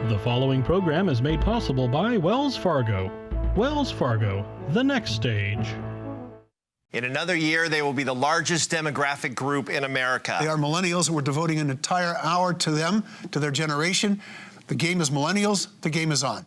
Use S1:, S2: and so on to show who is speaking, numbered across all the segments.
S1: The following program is made possible by Wells Fargo. Wells Fargo, the next stage.
S2: In another year, they will be the largest demographic group in America.
S3: They are millennials, and we're devoting an entire hour to them, to their generation. The game is millennials. The game is on.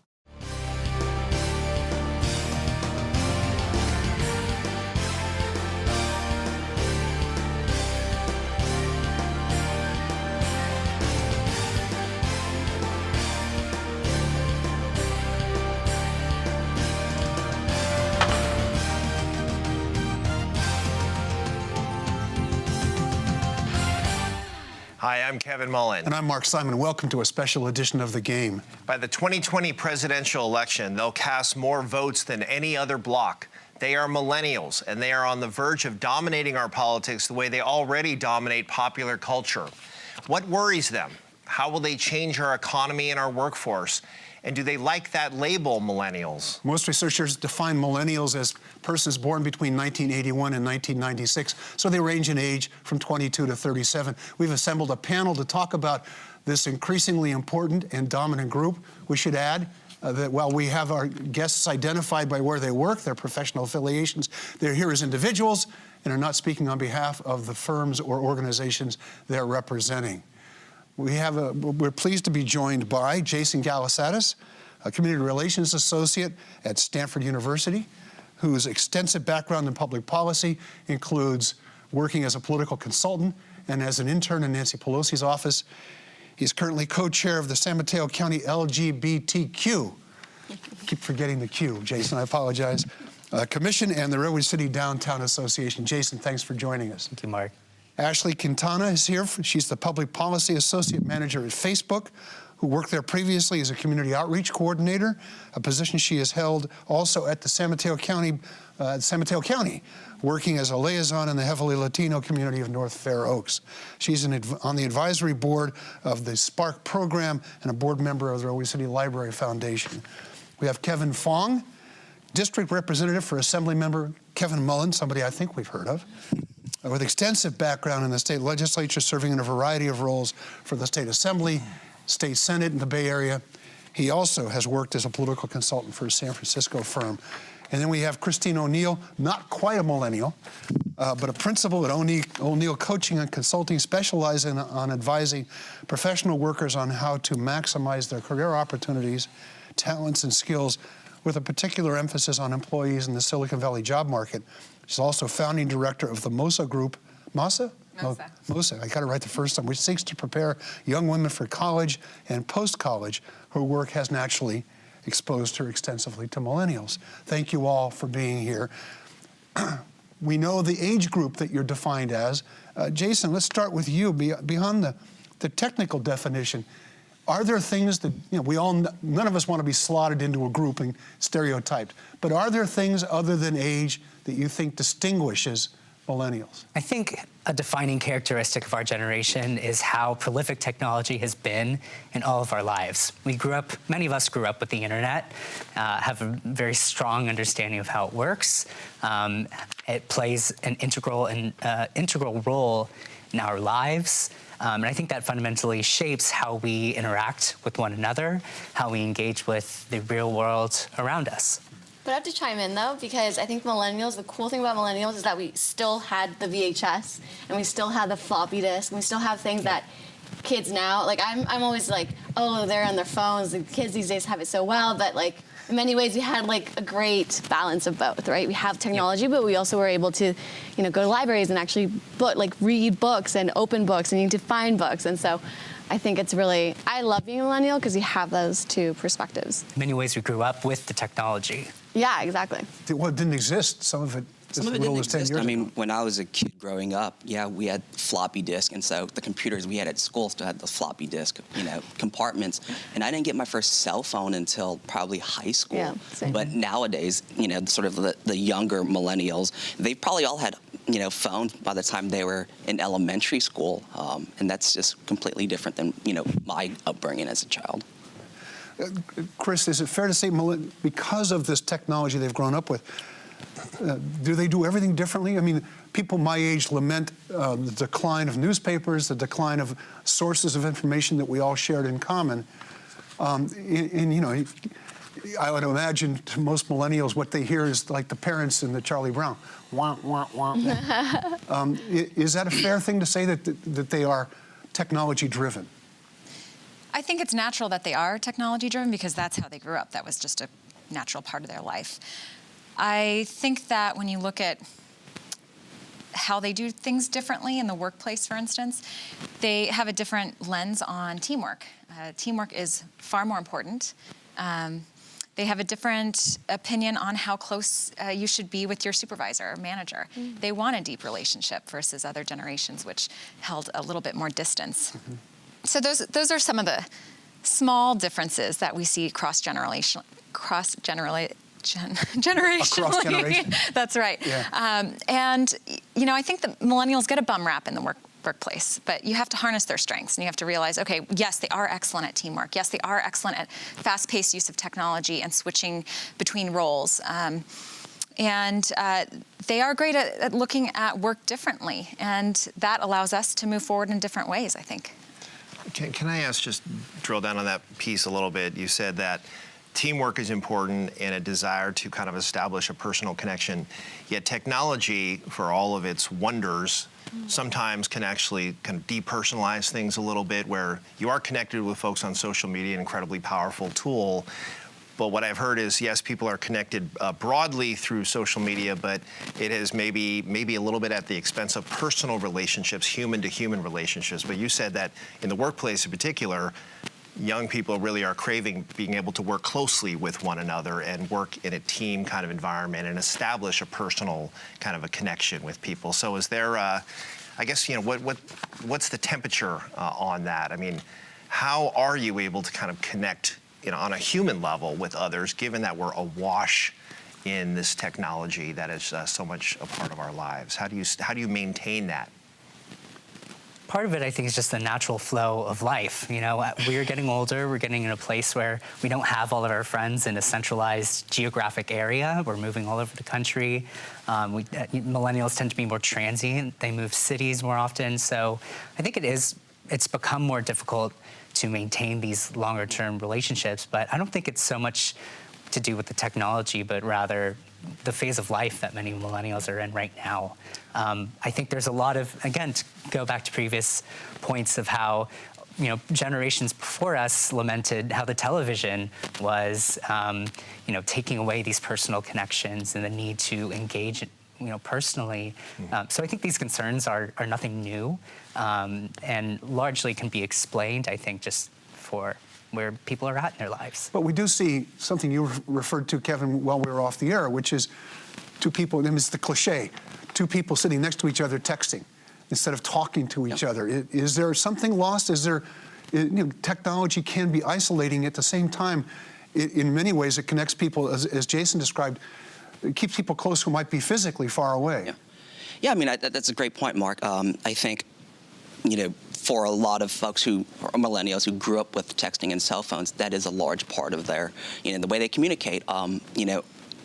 S2: Hi, I'm Kevin Mullen.
S3: And I'm Mark Simon. Welcome to a special edition of The Game.
S2: By the 2020 presidential election, they'll cast more votes than any other bloc. They are millennials, and they are on the verge of dominating our politics the way they already dominate popular culture. What worries them? How will they change our economy and our workforce? And do they like that label, millennials?
S3: Most researchers define millennials as persons born between 1981 and 1996, so they range in age from 22 to 37. We've assembled a panel to talk about this increasingly important and dominant group. We should add that while we have our guests identified by where they work, their professional affiliations, they're here as individuals and are not speaking on behalf of the firms or organizations they're representing. We're pleased to be joined by Jason Galisatis, a Community Relations Associate at Stanford University, whose extensive background in public policy includes working as a political consultant and as an intern in Nancy Pelosi's office. He's currently co-chair of the San Mateo County LGBTQ, keep forgetting the Q, Jason, I apologize, Commission and the Redwood City Downtown Association. Jason, thanks for joining us.
S4: Thank you, Mark.
S3: Ashley Quintana is here. She's the Public Policy Associate Manager at Facebook, who worked there previously as a Community Outreach Coordinator, a position she has held also at the San Mateo County, working as a liaison in the heavily Latino community of North Fair Oaks. She's on the advisory board of the Spark program and a board member of the Redwood City Library Foundation. We have Kevin Fong, District Representative for Assemblymember Kevin Mullen, somebody I think we've heard of, with extensive background in the state legislature, serving in a variety of roles for the state assembly, state senate in the Bay Area. He also has worked as a political consultant for a San Francisco firm. And then we have Christine O'Neill, not quite a millennial, but a principal at O'Neill Coaching and Consulting, specializing on advising professional workers on how to maximize their career opportunities, talents, and skills, with a particular emphasis on employees in the Silicon Valley job market. She's also founding director of the MOSA Group. MOSA? MOSA, I got it right the first time, which seeks to prepare young women for college and post-college. Her work has naturally exposed her extensively to millennials. Thank you all for being here. We know the age group that you're defined as. Jason, let's start with you. Beyond the technical definition, are there things that, none of us want to be slotted into a group and stereotyped, but are there things other than age that you think distinguishes millennials?
S4: I think a defining characteristic of our generation is how prolific technology has been in all of our lives. Many of us grew up with the internet, have a very strong understanding of how it works. It plays an integral role in our lives. And I think that fundamentally shapes how we interact with one another, how we engage with the real world around us.
S5: But I have to chime in, though, because I think millennials, the cool thing about millennials is that we still had the VHS, and we still had the floppy disk, and we still have things that kids now, like, I'm always like, oh, they're on their phones, the kids these days have it so well, but, like, in many ways, we had, like, a great balance of both, right? We have technology, but we also were able to, go to libraries and actually, read books and open books, and you need to find books, and so I think it's really, I love being a millennial because we have those two perspectives.
S4: In many ways, we grew up with the technology.
S5: Yeah, exactly.
S3: Well, it didn't exist. Some of it
S6: didn't exist. I mean, when I was a kid growing up, yeah, we had floppy disk, and so the computers we had at school still had the floppy disk, compartments. And I didn't get my first cell phone until probably high school.
S5: Yeah, same.
S6: But nowadays, sort of the younger millennials, they probably all had, phones by the time they were in elementary school, and that's just completely different than, my upbringing as a child.
S3: Chris, is it fair to say, because of this technology they've grown up with, do they do everything differently? I mean, people my age lament the decline of newspapers, the decline of sources of information that we all shared in common. And you know, I would imagine to most millennials, what they hear is like the parents in the Charlie Brown, wah, wah, wah. Is that a fair thing to say, that they are technology driven?
S7: I think it's natural that they are technology driven because that's how they grew up. That was just a natural part of their life. I think that when you look at how they do things differently in the workplace, for instance, they have a different lens on teamwork. Teamwork is far more important. They have a different opinion on how close you should be with your supervisor or manager. Mm-hmm. They want a deep relationship versus other generations, which held a little bit more distance. Mm-hmm. So those are some of the small differences that we see generationally.
S3: Across generation.
S7: That's right.
S3: Yeah.
S7: And you know, I think the millennials get a bum rap in the workplace, but you have to harness their strengths, and you have to realize, okay, yes, they are excellent at teamwork. Yes, they are excellent at fast-paced use of technology and switching between roles. And they are great at looking at work differently, and that allows us to move forward in different ways, I think.
S2: Can I ask, just drill down on that piece a little bit? You said that teamwork is important and a desire to kind of establish a personal connection, yet technology, for all of its wonders, sometimes can actually kind of depersonalize things a little bit, where you are connected with folks on social media, an incredibly powerful tool. But what I've heard is, yes, people are connected broadly through social media, but it is maybe a little bit at the expense of personal relationships, human-to-human relationships. But you said that in the workplace in particular, young people really are craving being able to work closely with one another and work in a team kind of environment and establish a personal kind of a connection with people. So is there, I guess, you know, what's the temperature on that? I mean, how are you able to kind of connect, you know, on a human level with others, given that we're awash in this technology that is so much a part of our lives? How do you maintain that?
S4: Part of it, I think, is just the natural flow of life. You know, we're getting older. We're getting in a place where we don't have all of our friends in a centralized geographic area. We're moving all over the country. Millennials tend to be more transient. They move cities more often. So I think it's become more difficult to maintain these longer-term relationships. But I don't think it's so much to do with the technology, but rather the phase of life that many millennials are in right now. I think there's a lot of, again, to go back to previous points of how, you know, generations before us lamented how the television was, you know, taking away these personal connections and the need to engage, you know, personally. So I think these concerns are nothing new, and largely can be explained, I think, just for where people are at in their lives.
S3: But we do see something you referred to, Kevin, while we were off the air, which is two people, and it's the cliche, two people sitting next to each other texting instead of talking to each other. Is there something lost? Is there, you know, technology can be isolating. At the same time, in many ways, it connects people, as Jason described, it keeps people close who might be physically far away.
S6: Yeah, I mean, that's a great point, Mark. I think, you know, for a lot of folks who are millennials who grew up with texting and cell phones, that is a large part of their, you know, the way they communicate, you know,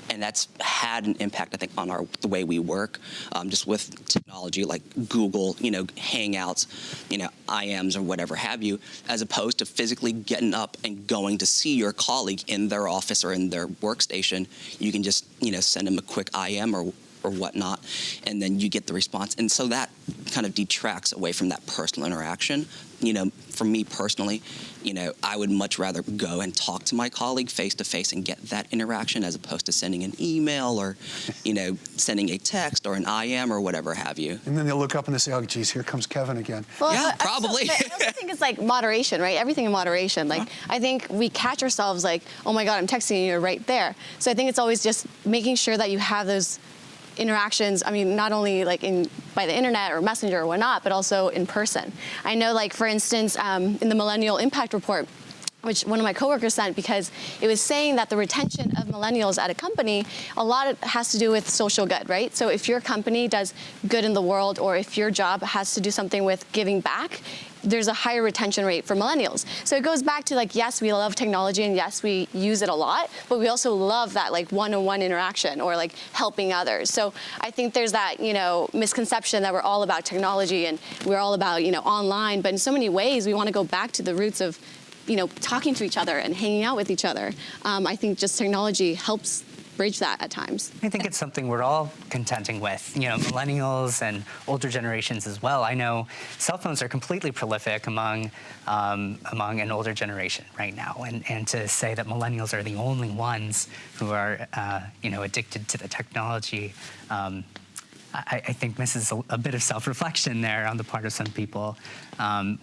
S6: and that's had an impact, I think, on the way we work, just with technology like Google, you know, Hangouts, you know, IMs or whatever have you, as opposed to physically getting up and going to see your colleague in their office or in their workstation. You can just, you know, send them a quick IM or whatnot, and then you get the response. And so that kind of detracts away from that personal interaction. You know, for me personally, you know, I would much rather go and talk to my colleague face to face and get that interaction as opposed to sending an email or, you know, sending a text or an IM or whatever have you.
S3: And then they'll look up and they say, oh, geez, here comes Kevin again.
S5: Well,
S6: yeah, probably.
S5: I also think it's like moderation, right? Everything in moderation. Like, I think we catch ourselves like, oh my God, I'm texting you, you're right there. So I think it's always just making sure that you have those interactions, I mean, not only like by the internet or messenger or whatnot, but also in person. I know, like, for instance, in the Millennial Impact Report, which one of my coworkers sent, because it was saying that the retention of millennials at a company, a lot has to do with social good, right? So if your company does good in the world, or if your job has to do something with giving back, there's a higher retention rate for millennials. So it goes back to, like, yes, we love technology and yes, we use it a lot, but we also love that, like, one-on-one interaction or like helping others. So I think there's that, you know, misconception that we're all about technology and we're all about, you know, online, but in so many ways we want to go back to the roots of talking to each other and hanging out with each other. I think just technology helps bridge that at times.
S4: I think it's something we're all contending with, millennials and older generations as well. I know cell phones are completely prolific among an older generation right now, and to say that millennials are the only ones who are, addicted to the technology, I think misses a bit of self-reflection there on the part of some people.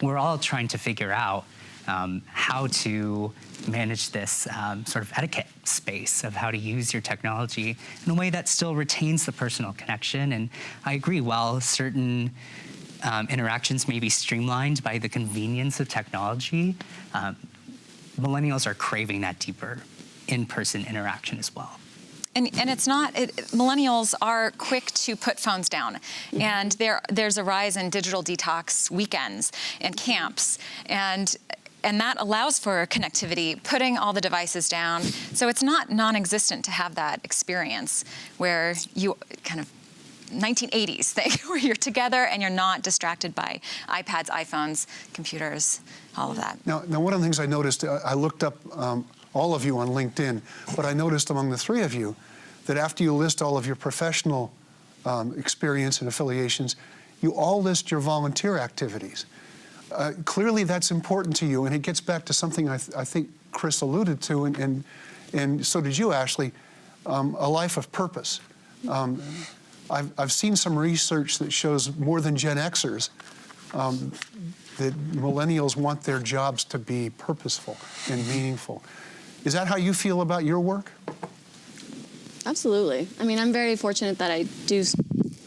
S4: We're all trying to figure out how to manage this sort of etiquette space of how to use your technology in a way that still retains the personal connection. And I agree, while certain interactions may be streamlined by the convenience of technology, millennials are craving that deeper in-person interaction as well.
S7: And it's not, millennials are quick to put phones down. And there's a rise in digital detox weekends and camps. And that allows for connectivity, putting all the devices down. So it's not non-existent to have that experience where you kind of 1980s thing where you're together and you're not distracted by iPads, iPhones, computers, all of that.
S3: Now one of the things I noticed, I looked up all of you on LinkedIn, but I noticed among the three of you that after you list all of your professional experience and affiliations, you all list your volunteer activities. Clearly that's important to you, and it gets back to something I think Chris alluded to, and so did you, Ashley, a life of purpose. I've seen some research that shows more than Gen Xers that millennials want their jobs to be purposeful and meaningful. Is that how you feel about your work?
S5: Absolutely. I mean, I'm very fortunate that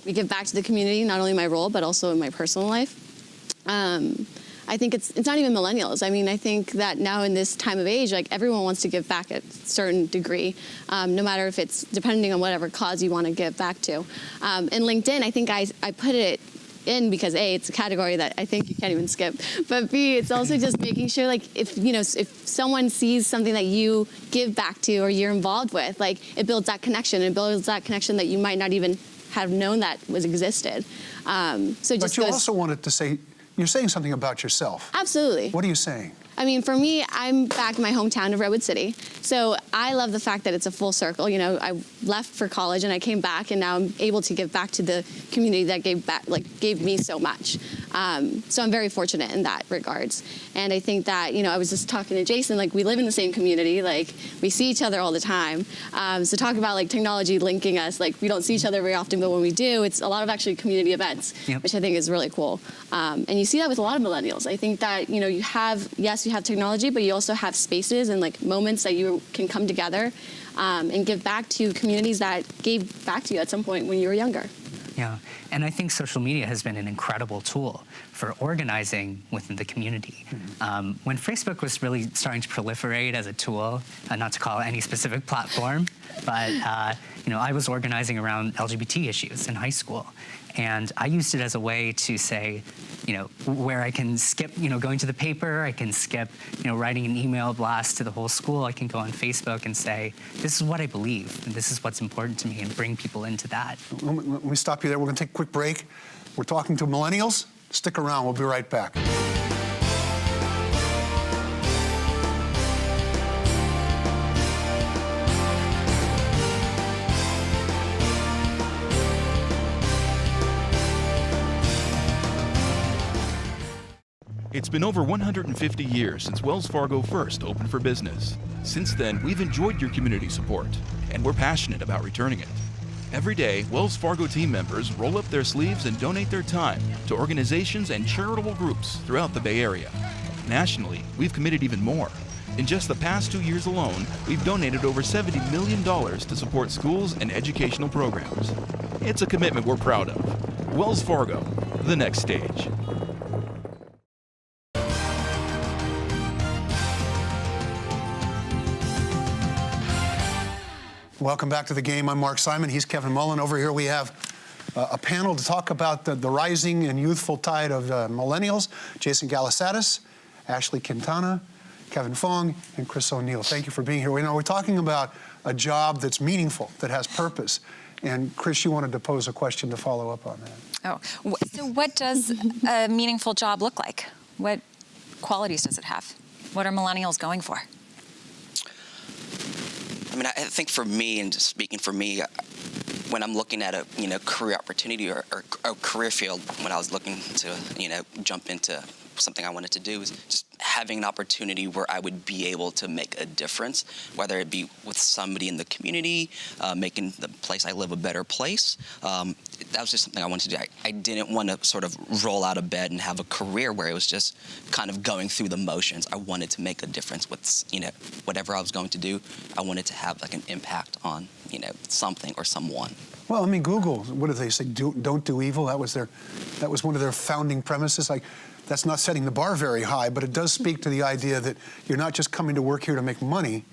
S5: we give back to the community, not only my role, but also in my personal life. I think it's not even millennials. I mean, I think that now in this time of age, like everyone wants to give back at a certain degree, no matter if it's depending on whatever cause you want to give back to. In LinkedIn, I think I put it in because A, it's a category that I think you can't even skip, but B, it's also just making sure, like, if someone sees something that you give back to or you're involved with, like, it builds that connection. It builds that connection that you might not even have known that existed.
S3: But you also wanted to say, you're saying something about yourself.
S5: Absolutely.
S3: What are you saying?
S5: I mean, for me, I'm back in my hometown of Redwood City. So I love the fact that it's a full circle. I left for college and I came back, and now I'm able to give back to the community that gave me so much. So I'm very fortunate in that regards. And I think that, I was just talking to Jason, we live in the same community, we see each other all the time. So talk about technology linking us, we don't see each other very often, but when we do, it's a lot of actually community events, yep, which I think is really cool. And you see that with a lot of millennials. I think that, you have technology, but you also have spaces and moments that you can come together and give back to communities that gave back to you at some point when you were younger.
S4: Yeah, and I think social media has been an incredible tool for organizing within the community. Mm-hmm. When Facebook was really starting to proliferate as a tool, not to call it any specific platform, but I was organizing around LGBT issues in high school. And I used it as a way to say, where I can skip, going to the paper, I can skip, writing an email blast to the whole school. I can go on Facebook and say, this is what I believe, and this is what's important to me, and bring people into that.
S3: Let me stop you there. We're going to take a quick break. We're talking to millennials. Stick around. We'll be right back.
S8: It's been over 150 years since Wells Fargo first opened for business. Since then, we've enjoyed your community support, and we're passionate about returning it. Every day, Wells Fargo team members roll up their sleeves and donate their time to organizations and charitable groups throughout the Bay Area. Nationally, we've committed even more. In just the past 2 years alone, we've donated over $70 million to support schools and educational programs. It's a commitment we're proud of. Wells Fargo, the next stage.
S3: Welcome back to the game. I'm Mark Simon. He's Kevin Mullen. Over here we have a panel to talk about the rising and youthful tide of millennials. Jason Galisatis, Ashley Quintana, Kevin Fong, and Chris O'Neill. Thank you for being here. We're talking about a job that's meaningful, that has purpose. And Chris, you wanted to pose a question to follow up on that.
S7: So what does a meaningful job look like? What qualities does it have? What are millennials going for?
S6: I mean, I think for me, and just speaking for me, when I'm looking at a career opportunity or a career field, when I was looking to jump into something I wanted to do, is just having an opportunity where I would be able to make a difference, whether it be with somebody in the community, making the place I live a better place. That was just something I wanted to do. I didn't want to sort of roll out of bed and have a career where it was just kind of going through the motions. I wanted to make a difference with whatever I was going to do. I wanted to have like an impact on something or someone.
S3: Well, I mean, Google, what do they say? Don't do evil. That was one of their founding premises. Like, that's not setting the bar very high, but it does speak to the idea that you're not just coming to work here to make money.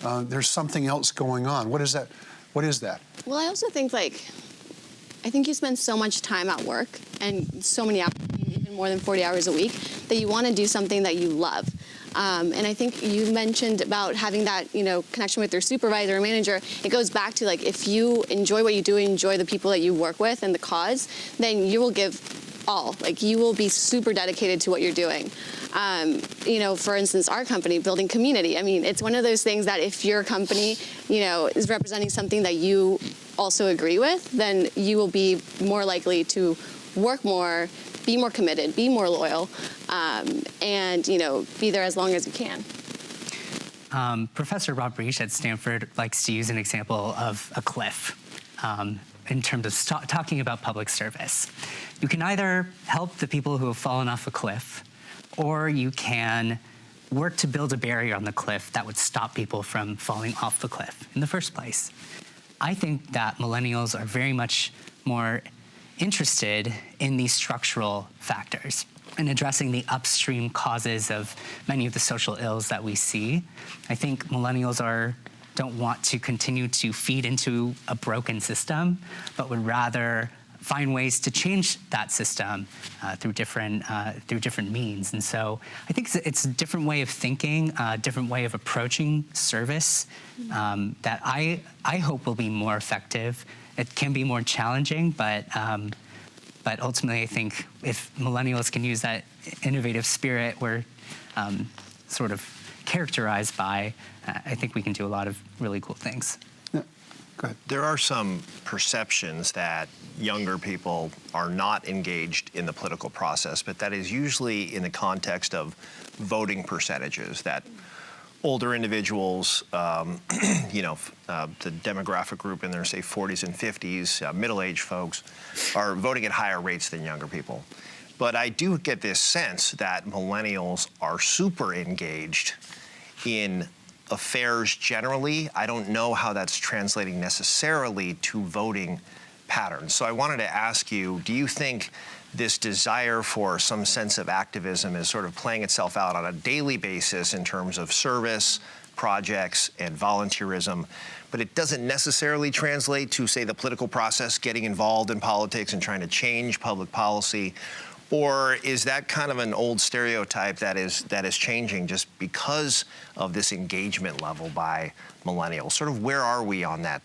S3: There's something else going on. What is that? What is that?
S5: Well, I also think, I think you spend so much time at work and so many hours, even more than 40 hours a week, that you want to do something that you love. And I think you mentioned about having that, connection with your supervisor or manager. It goes back to, if you enjoy what you do, enjoy the people that you work with and the cause, then you will give all. You will be super dedicated to what you're doing. For instance, our company, building community. I mean, it's one of those things that if your company, is representing something that you also agree with, then you will be more likely to work more, be more committed, be more loyal, and, be there as long as you can.
S4: Professor Rob Reich at Stanford likes to use an example of a cliff in terms of talking about public service. You can either help the people who have fallen off a cliff, or you can work to build a barrier on the cliff that would stop people from falling off the cliff in the first place. I think that millennials are very much more interested in these structural factors and addressing the upstream causes of many of the social ills that we see. I think millennials don't want to continue to feed into a broken system, but would rather find ways to change that system through different means. And so I think it's a different way of thinking, a different way of approaching service that I hope will be more effective. It can be more challenging, but ultimately I think if millennials can use that innovative spirit we're sort of characterized by, I think we can do a lot of really cool things.
S3: Yeah. Go ahead.
S2: There are some perceptions that younger people are not engaged in the political process, but that is usually in the context of voting percentages, that older individuals, the demographic group in their, say, 40s and 50s, middle-aged folks, are voting at higher rates than younger people. But I do get this sense that millennials are super engaged in affairs generally. I don't know how that's translating necessarily to voting patterns. So I wanted to ask you, do you think this desire for some sense of activism is sort of playing itself out on a daily basis in terms of service, projects, and volunteerism, but it doesn't necessarily translate to, say, the political process, getting involved in politics and trying to change public policy? Or is that kind of an old stereotype that is changing just because of this engagement level by millennials? Sort of where are we on that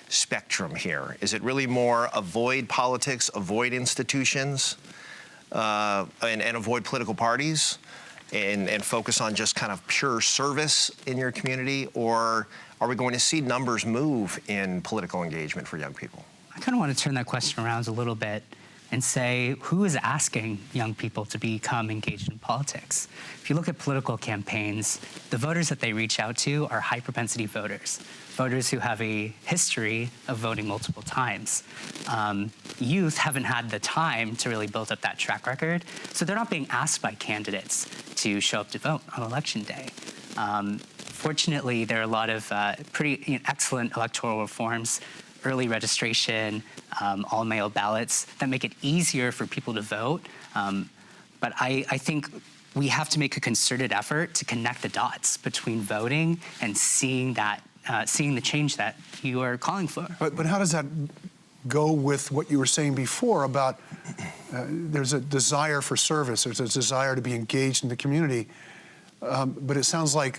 S2: spectrum here? Is it really more avoid politics, avoid institutions, and avoid political parties, and focus on just kind of pure service in your community? Or are we going to see numbers move in political engagement for young people?
S4: I kind of want to turn that question around a little bit and say, who is asking young people to become engaged in politics? If you look at political campaigns, the voters that they reach out to are high-propensity voters, voters who have a history of voting multiple times. Youth haven't had the time to really build up that track record, so they're not being asked by candidates to show up to vote on Election Day. Fortunately, there are a lot of pretty excellent electoral reforms, early registration, all-mail ballots that make it easier for people to vote. But I think we have to make a concerted effort to connect the dots between voting and seeing the change that you are calling for.
S3: But how does that go with what you were saying before about there's a desire for service, there's a desire to be engaged in the community, but it sounds like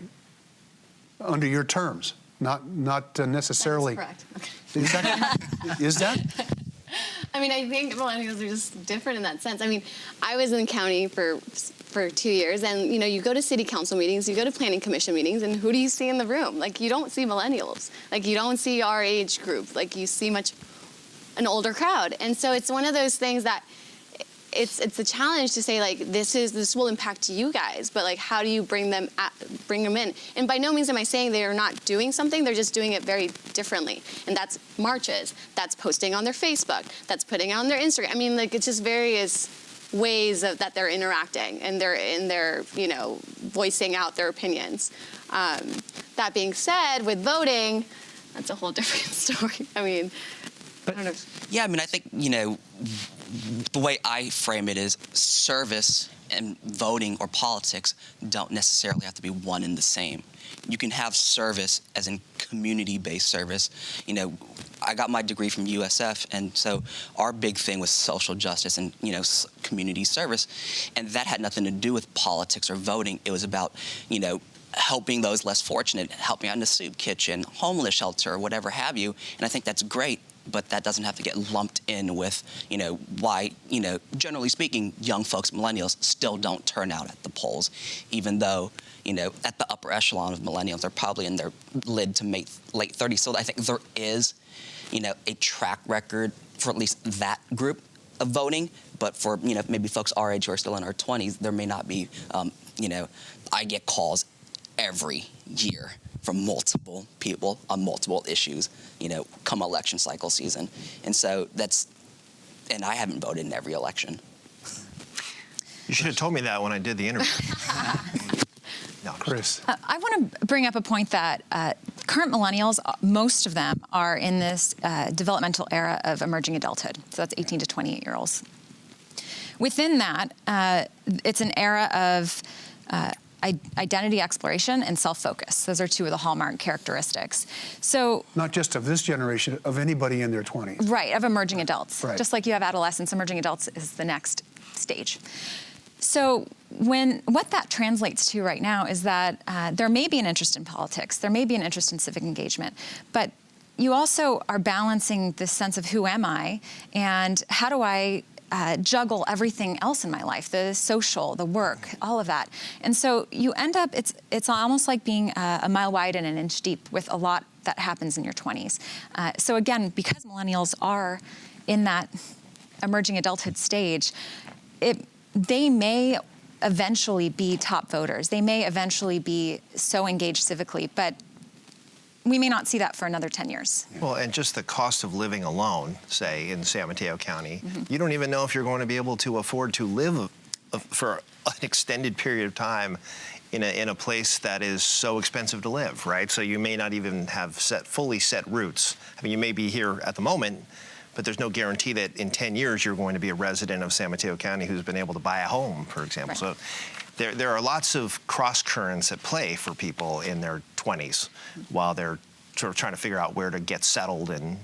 S3: under your terms, not necessarily.
S5: That's correct.
S3: Is that?
S5: I mean, I think millennials are just different in that sense. I mean, I was in county for for 2 years, and you know, you go to city council meetings, you go to planning commission meetings, and who do you see in the room? Like, you don't see millennials. Like, you don't see our age group. Like, you see an older crowd. And so it's one of those things that it's a challenge to say, like, this will impact you guys, but like, how do you bring them in? And by no means am I saying they are not doing something, they're just doing it very differently. And that's marches, that's posting on their Facebook, that's putting it on their Instagram. I mean, like, it's just various ways that they're interacting and they're you know, voicing out their opinions. That being said, with voting, that's a whole different story. I mean, I don't know.
S6: Yeah, I mean, I think, you know, the way I frame it is service and voting or politics don't necessarily have to be one and the same. You can have service as in community-based service. You know, I got my degree from USF, and so our big thing was social justice and, you know, community service. And that had nothing to do with politics or voting. It was about, you know, helping those less fortunate, helping out in the soup kitchen, homeless shelter, whatever have you. And I think that's great, but that doesn't have to get lumped in with, you know, why, you know, generally speaking, young folks, millennials, still don't turn out at the polls, even though, you know, at the upper echelon of millennials, they're probably in their mid to late 30s. So I think there is, you know, a track record for at least that group of voting, but for, you know, maybe folks our age who are still in our 20s, there may not be, you know, I get calls every year from multiple people on multiple issues, you know, come election cycle season. And so and I haven't voted in every election.
S2: You should have told me that when I did the interview. No,
S3: Chris.
S7: I want to bring up a point that current millennials, most of them are in this developmental era of emerging adulthood. So that's 18 to 28-year-olds. Within that, it's an era of identity exploration and self-focus. Those are two of the hallmark characteristics. So
S3: Not just of this generation, of anybody in their 20s.
S7: right, of emerging adults.
S3: Right.
S7: Just like you have adolescents, emerging adults is the next stage. So what that translates to right now is that there may be an interest in politics, there may be an interest in civic engagement, but you also are balancing this sense of who am I and how do I juggle everything else in my life, the social, the work, all of that. And so you end up, it's almost like being a mile wide and an inch deep with a lot that happens in your 20s. So again, because millennials are in that emerging adulthood stage, they may eventually be top voters. They may eventually be so engaged civically, but we may not see that for another 10 years.
S2: Well, and just the cost of living alone, say, in San Mateo County, you don't even know if you're going to be able to afford to live for an extended period of time in a place that is so expensive to live, right? So you may not even have fully set roots. I mean, you may be here at the moment, but there's no guarantee that in 10 years you're going to be a resident of San Mateo County who's been able to buy a home, for example.
S7: Right.
S2: So there are lots of cross currents at play for people in their 20s while they're sort of trying to figure out where to get settled and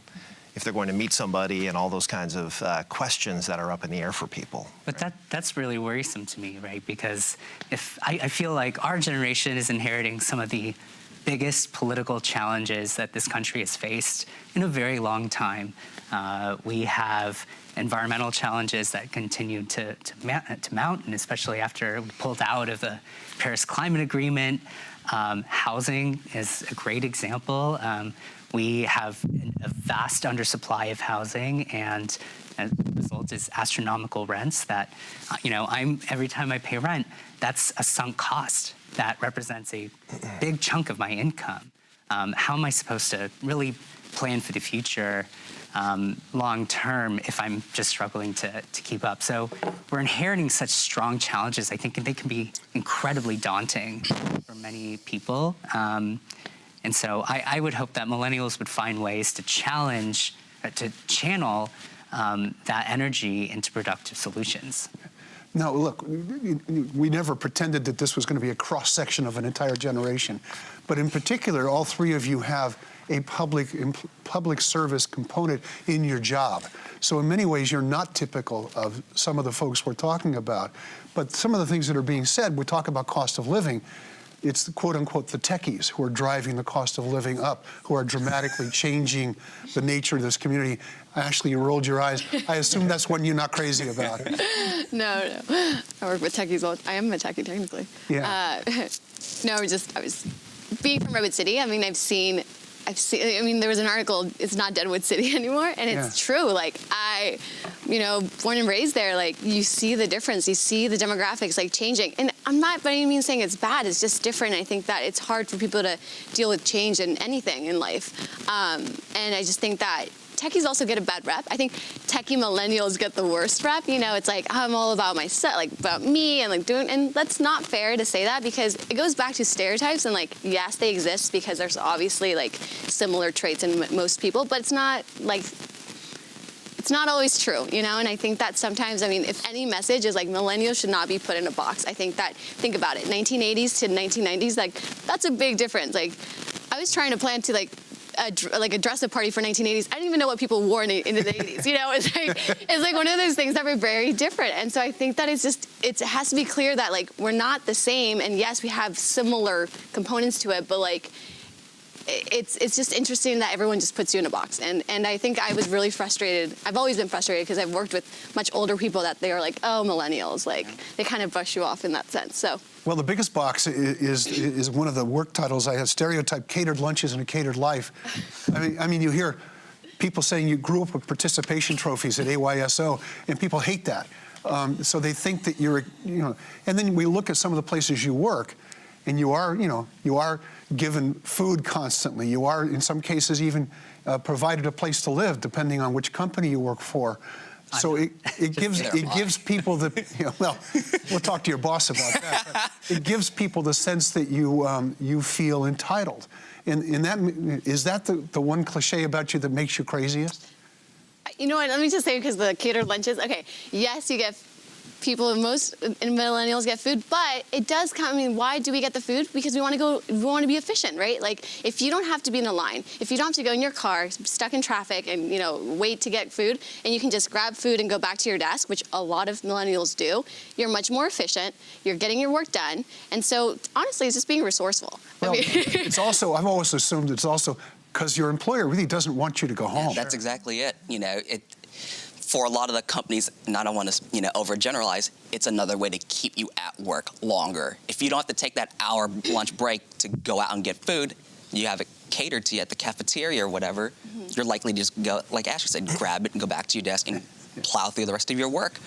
S2: if they're going to meet somebody and all those kinds of questions that are up in the air for people.
S4: But that's really worrisome to me, right? Because if I feel like our generation is inheriting some of the biggest political challenges that this country has faced in a very long time. We have environmental challenges that continue to mount, and especially after we pulled out of the Paris Climate Agreement. Housing is a great example. We have a vast undersupply of housing, and the result is astronomical rents that, you know, every time I pay rent, that's a sunk cost that represents a big chunk of my income. How am I supposed to really plan for the future long term if I'm just struggling to keep up? So we're inheriting such strong challenges. I think they can be incredibly daunting for many people. And so I would hope that millennials would find ways to to channel that energy into productive solutions.
S3: Now, look, we never pretended that this was going to be a cross-section of an entire generation. But in particular, all three of you have a public service component in your job. So in many ways, you're not typical of some of the folks we're talking about. But some of the things that are being said, we talk about cost of living. it's the quote-unquote the techies who are driving the cost of living up, who are dramatically changing the nature of this community. Ashley, you rolled your eyes. I assume that's one you're not crazy about.
S5: No. I work with techies. I am a techie, technically.
S3: Yeah.
S5: No, I was being from Redwood City. I mean, I mean, there was an article, it's not Deadwood City anymore, and it's true. Like, born and raised there, like, you see the difference. You see the demographics, like, changing. And I'm not by any means saying it's bad. It's just different. I think that it's hard for people to deal with change in anything in life. And I just think that techies also get a bad rep. I think techie millennials get the worst rep. It's like, I'm all about myself, like about me, and like doing, and that's not fair to say that, because it goes back to stereotypes, and like, yes, they exist because there's obviously like similar traits in most people, but it's not like, it's not always true, and I think that sometimes, if any message is like millennials should not be put in a box. I think think about it, 1980s to 1990s, like that's a big difference. Like, I was trying to plan to a dress-up party for 1980s. I didn't even know what people wore in the 80s. It's like one of those things that were very different. And so I think that it has to be clear that like we're not the same. And yes, we have similar components to it, but like it's just interesting that everyone just puts you in a box. And I think I was really frustrated. I've always been frustrated because I've worked with much older people that they are like, oh, millennials. Like they kind of brush you off in that sense. So.
S3: Well, the biggest box is one of the work titles I have, stereotype catered lunches and a catered life. I mean, you hear people saying you grew up with participation trophies at AYSO, and people hate that. So they think that you're, and then we look at some of the places you work, and you are given food constantly. You are, in some cases, even provided a place to live, depending on which company you work for. So it gives people the, well, we'll talk to your boss about that. It gives people the sense that you feel entitled. And is that the one cliche about you that makes you craziest?
S5: You know what, let me just say, because the catered lunches, okay, yes, you get people, most millennials get food, but it does come, why do we get the food? Because we want to be efficient, right? Like, if you don't have to be in a line, if you don't have to go in your car, stuck in traffic, and, wait to get food, and you can just grab food and go back to your desk, which a lot of millennials do, you're much more efficient, you're getting your work done, and so, honestly, it's just being resourcable.
S3: Well, it's also, I've always assumed it's also because your employer really doesn't want you to go home.
S6: That's exactly it. For a lot of the companies, and I don't want to, overgeneralize, it's another way to keep you at work longer. If you don't have to take that hour lunch break to go out and get food, you have it catered to you at the cafeteria or whatever, you're likely to just go, like Ashley said, grab it and go back to your desk and plow through the rest of your work.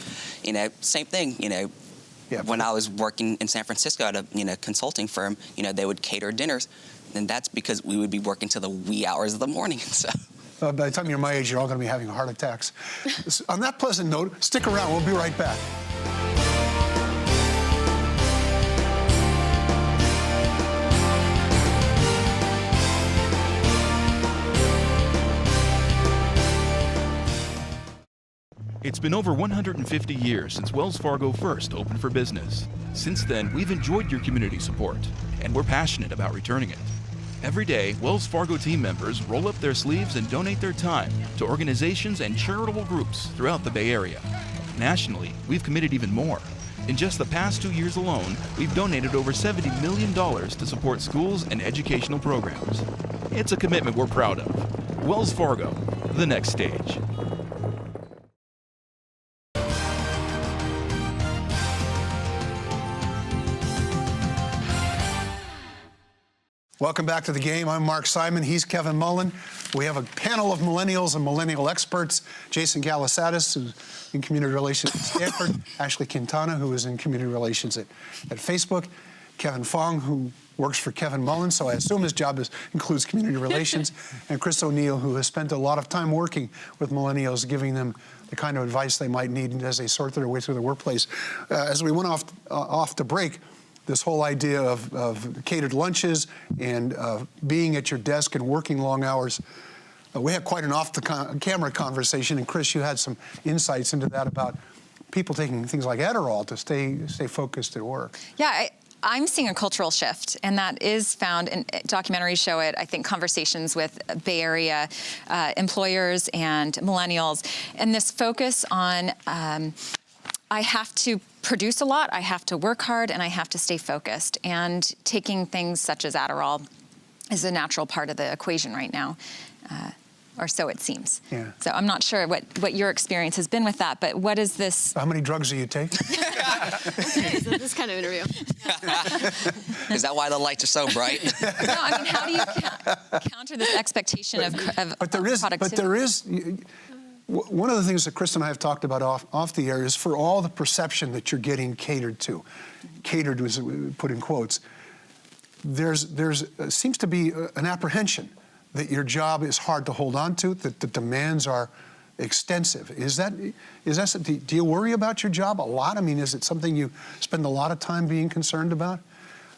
S6: Same thing, when I was working in San Francisco at a consulting firm, they would cater dinners, and that's because we would be working till the wee hours of the morning. So.
S3: By the time you're my age, you're all going to be having heart attacks. On that pleasant note, stick around. We'll be right back.
S8: It's been over 150 years since Wells Fargo first opened for business. Since then, we've enjoyed your community support, and we're passionate about returning it. Every day, Wells Fargo team members roll up their sleeves and donate their time to organizations and charitable groups throughout the Bay Area. Nationally, we've committed even more. In just the past 2 years alone, we've donated over $70 million to support schools and educational programs. It's a commitment we're proud of. Wells Fargo, the next stage.
S3: Welcome back to the game. I'm Mark Simon. He's Kevin Mullen. We have a panel of millennials and millennial experts. Jason Galisatis, who's in community relations at Stanford. Ashley Quintana, who is in community relations at Facebook. Kevin Fong, who works for Kevin Mullen, so I assume his job includes community relations. And Chris O'Neill, who has spent a lot of time working with millennials, giving them the kind of advice they might need as they sort their way through the workplace. As we went off the break, this whole idea of catered lunches and being at your desk and working long hours. We had quite an off-the-camera conversation, and Chris, you had some insights into that about people taking things like Adderall to stay focused at work.
S7: Yeah, I'm seeing a cultural shift, and that is found, and documentaries show it, I think, conversations with Bay Area employers and millennials, and this focus on I have to produce a lot, I have to work hard, and I have to stay focused. And taking things such as Adderall is a natural part of the equation right now, or so it seems.
S3: Yeah.
S7: So I'm not sure what your experience has been with that, but what is this?
S3: How many drugs do you take?
S5: Okay, so this kind of interview.
S6: Is that why the lights are so bright?
S7: No, I mean, how do you counter this expectation of productivity?
S3: But there is. One of the things that Chris and I have talked about off the air is for all the perception that you're getting catered to. Catered was put in quotes. There's seems to be an apprehension that your job is hard to hold on to, that the demands are extensive. Is that do you worry about your job a lot? I mean, is it something you spend a lot of time being concerned about?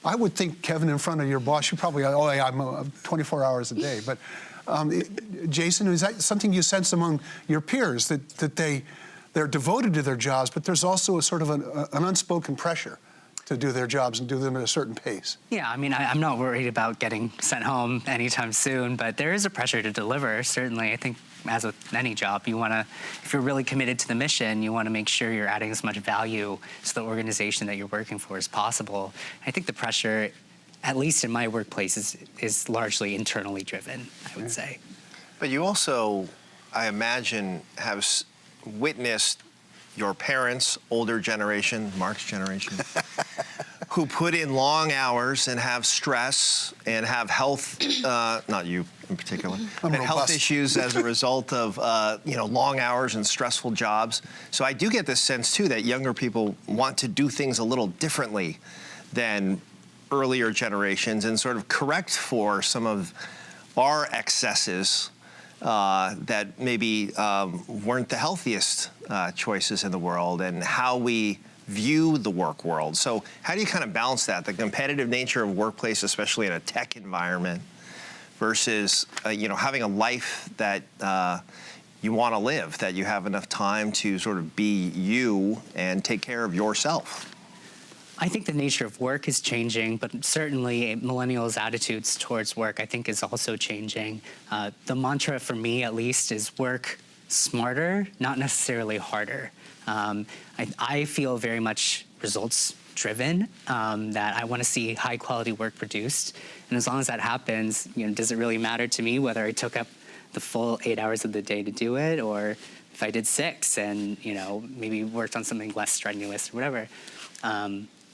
S3: I would think, Kevin, in front of your boss, you probably, oh, yeah, I'm 24 hours a day. But Jason, is that something you sense among your peers, that they're devoted to their jobs, but there's also a sort of an unspoken pressure to do their jobs and do them at a certain pace?
S4: Yeah, I mean, I'm not worried about getting sent home anytime soon, but there is a pressure to deliver, certainly. I think as with any job, you want to, if you're really committed to the mission, you want to make sure you're adding as much value to the organization that you're working for as possible. I think the pressure, at least in my workplace, is largely internally driven, I would say.
S2: But you also, I imagine, have witnessed your parents, older generation, Mark's generation, who put in long hours and have stress and have health, not you in particular, but health issues as a result of long hours and stressful jobs. So I do get this sense too that younger people want to do things a little differently than earlier generations and sort of correct for some of our excesses that maybe weren't the healthiest choices in the world, and how we view the work world. So how do you kind of balance that, the competitive nature of workplace, especially in a tech environment, versus having a life that you want to live, that you have enough time to sort of be you and take care of yourself?
S4: I think the nature of work is changing, but certainly millennials' attitudes towards work, I think, is also changing. The mantra for me, at least, is work smarter, not necessarily harder. I feel very much results-driven, that I want to see high-quality work produced. And as long as that happens, does it really matter to me whether I took up the full 8 hours of the day to do it, or if I did 6 and, maybe worked on something less strenuous or whatever.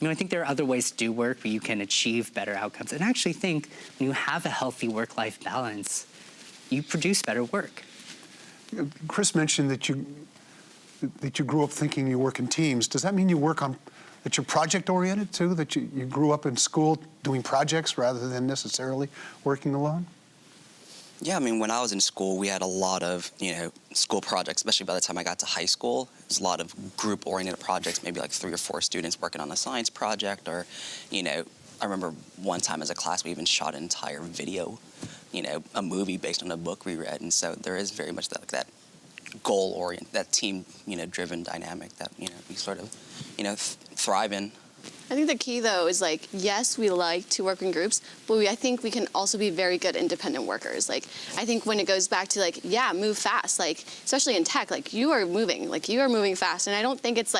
S4: I think there are other ways to do work where you can achieve better outcomes. And I actually think when you have a healthy work-life balance, you produce better work.
S3: Chris mentioned that you grew up thinking you work in teams. Does that mean that you're project-oriented too, that you grew up in school doing projects rather than necessarily working alone?
S6: Yeah, I mean, when I was in school, we had a lot of, school projects, especially by the time I got to high school. There's a lot of group-oriented projects, maybe like 3 or 4 students working on a science project, or, I remember one time as a class, we even shot an entire video, a movie based on a book we read. And so there is very much that goal-oriented, that team, driven dynamic that, we sort of, thrive in.
S5: I think the key, though, is yes, we like to work in groups, but I think we can also be very good independent workers. I think when it goes back to move fast, especially in tech, you are moving fast. And I don't think it's